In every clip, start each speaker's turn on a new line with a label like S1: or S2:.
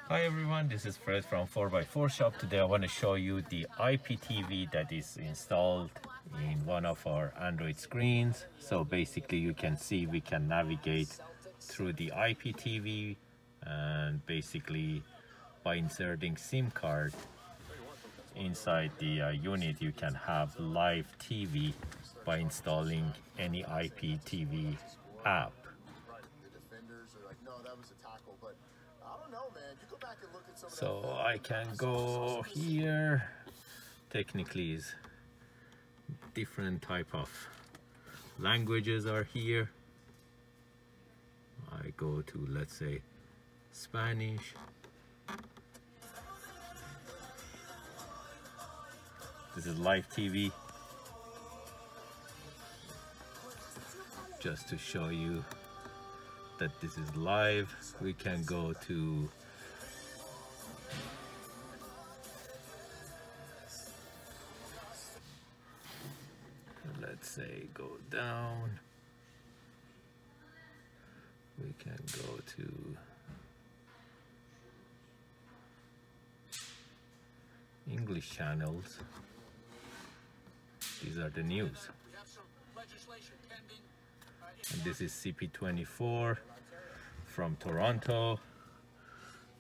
S1: Hi everyone, this is Fred from 4x4 Shop. Today I want to show you the IPTV that is installed in one of our Android screens. So basically you can see we can navigate through the IPTV, and basically by inserting SIM card inside the unit you can have live TV by installing any IPTV app. So I can go here. Technically is different type of languages are here. I go to, let's say, Spanish. This is live TV. Just to show you that this is live, we can go to let's say go down, we can go to English channels. These are the news. And this is CP24 from Toronto.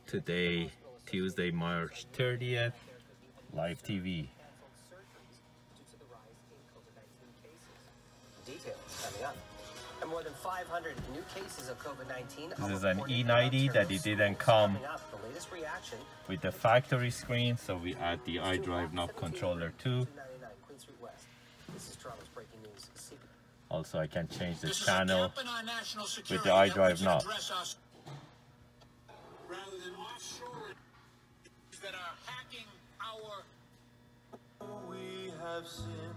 S1: Today, Tuesday, March 30th, live TV.
S2: Details coming up. And more than 500 new cases of COVID-19.
S1: This is an E90 that it didn't come with the factory screen, so we add the iDrive knob controller too. Also, I can change the channel with the iDrive knob.
S3: We have sinned.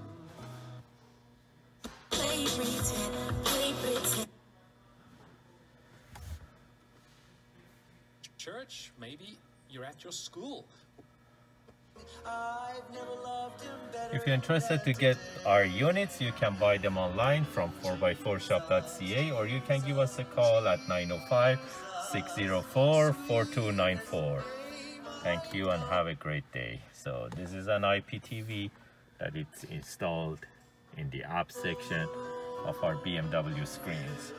S4: Church, maybe you're at your school.
S1: If you're interested to get our units, you can buy them online from 4x4shop.ca, or you can give us a call at 905-604-4294. Thank you and have a great day. So this is an IPTV that it's installed in the app section of our BMW screens.